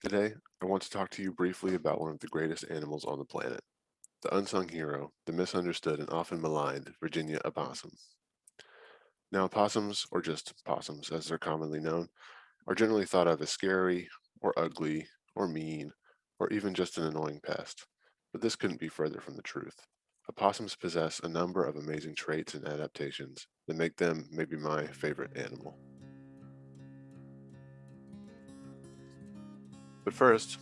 Today, I want to talk to you briefly about one of the greatest animals on the planet, the unsung hero, the misunderstood and often maligned Virginia opossum. Now, opossums, or just possums as they're commonly known, are generally thought of as scary, or ugly, or mean, or even just an annoying pest. But this couldn't be further from the truth. Opossums possess a number of amazing traits and adaptations that make them maybe my favorite animal. But first,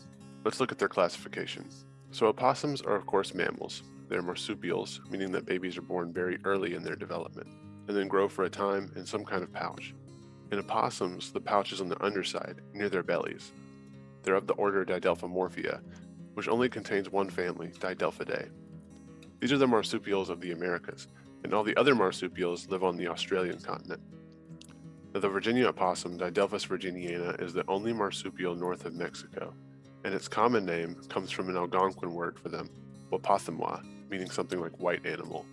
let's look at their classification. So opossums are of course mammals. They're marsupials, meaning that babies are born very early in their development, and then grow for a time in some kind of pouch. In opossums, the pouch is on the underside, near their bellies. They're of the order Didelphimorphia, which only contains one family, Didelphidae. These are the marsupials of the Americas, and all the other marsupials live on the Australian continent. Now, the Virginia opossum, Didelphis virginiana, is the only marsupial north of Mexico, and its common name comes from an Algonquin word for them, Wapothamwa, meaning something like white animal.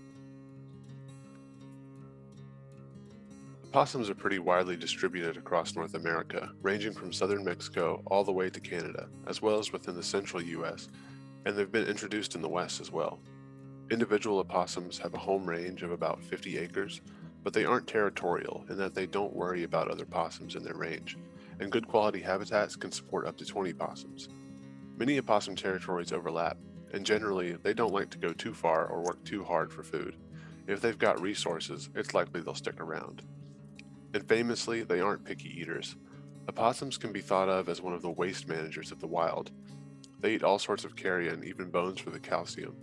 Opossums are pretty widely distributed across North America, ranging from southern Mexico all the way to Canada, as well as within the central US, and they've been introduced in the West as well. Individual opossums have a home range of about 50 acres, but they aren't territorial in that they don't worry about other possums in their range, and good quality habitats can support up to 20 possums. Many opossum territories overlap, and generally they don't like to go too far or work too hard for food. If they've got resources, it's likely they'll stick around. And famously, they aren't picky eaters. Opossums can be thought of as one of the waste managers of the wild. They eat all sorts of carrion, even bones for the calcium,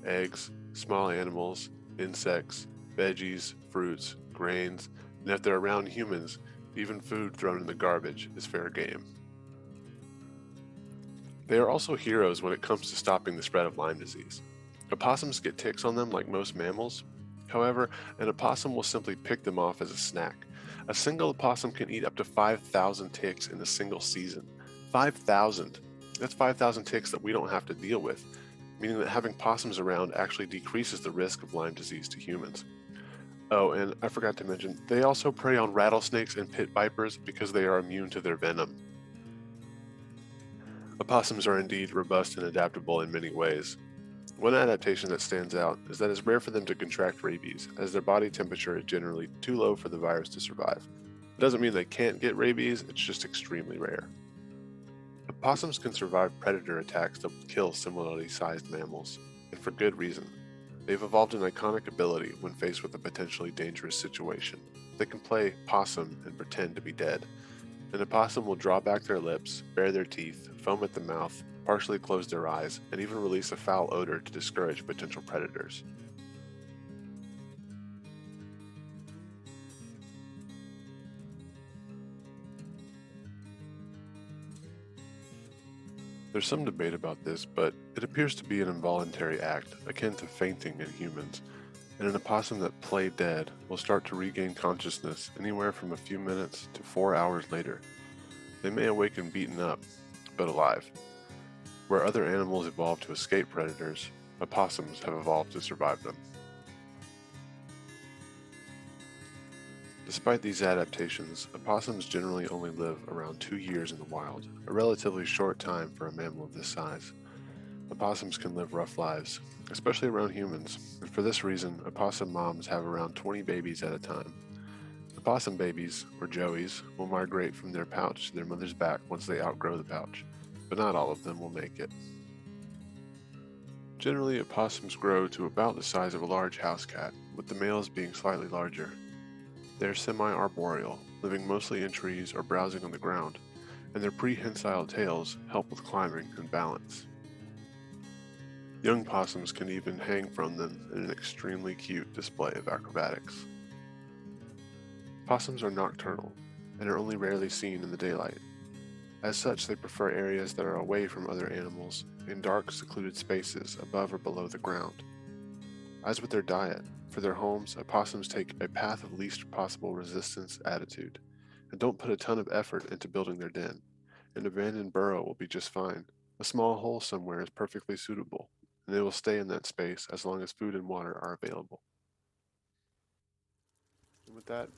eggs, small animals, insects, veggies, fruits, grains, and if they're around humans, even food thrown in the garbage is fair game. They are also heroes when it comes to stopping the spread of Lyme disease. Opossums get ticks on them like most mammals. However, an opossum will simply pick them off as a snack. A single opossum can eat up to 5,000 ticks in a single season. 5,000! That's 5,000 ticks that we don't have to deal with, meaning that having possums around actually decreases the risk of Lyme disease to humans. Oh, and I forgot to mention, they also prey on rattlesnakes and pit vipers because they are immune to their venom. Opossums are indeed robust and adaptable in many ways. One adaptation that stands out is that it's rare for them to contract rabies, as their body temperature is generally too low for the virus to survive. It doesn't mean they can't get rabies, it's just extremely rare. Opossums can survive predator attacks that would kill similarly sized mammals, and for good reason. They've evolved an iconic ability when faced with a potentially dangerous situation. They can play possum and pretend to be dead. An opossum will draw back their lips, bare their teeth, foam at the mouth, partially close their eyes, and even release a foul odor to discourage potential predators. There's some debate about this, but it appears to be an involuntary act akin to fainting in humans, and an opossum that play dead will start to regain consciousness anywhere from a few minutes to 4 hours later. They may awaken beaten up, but alive. Where other animals evolve to escape predators, opossums have evolved to survive them. Despite these adaptations, opossums generally only live around 2 years in the wild, a relatively short time for a mammal of this size. Opossums can live rough lives, especially around humans, and for this reason, opossum moms have around 20 babies at a time. Opossum babies, or joeys, will migrate from their pouch to their mother's back once they outgrow the pouch, but not all of them will make it. Generally, opossums grow to about the size of a large house cat, with the males being slightly larger. They are semi-arboreal, living mostly in trees or browsing on the ground, and their prehensile tails help with climbing and balance. Young possums can even hang from them in an extremely cute display of acrobatics. Possums are nocturnal and are only rarely seen in the daylight. As such, they prefer areas that are away from other animals, in dark, secluded spaces above or below the ground. As with their diet, for their homes, opossums take a path of least possible resistance attitude, and don't put a ton of effort into building their den. An abandoned burrow will be just fine. A small hole somewhere is perfectly suitable, and they will stay in that space as long as food and water are available. And with that,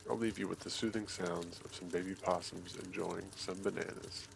I'll leave you with the soothing sounds of some baby possums enjoying some bananas.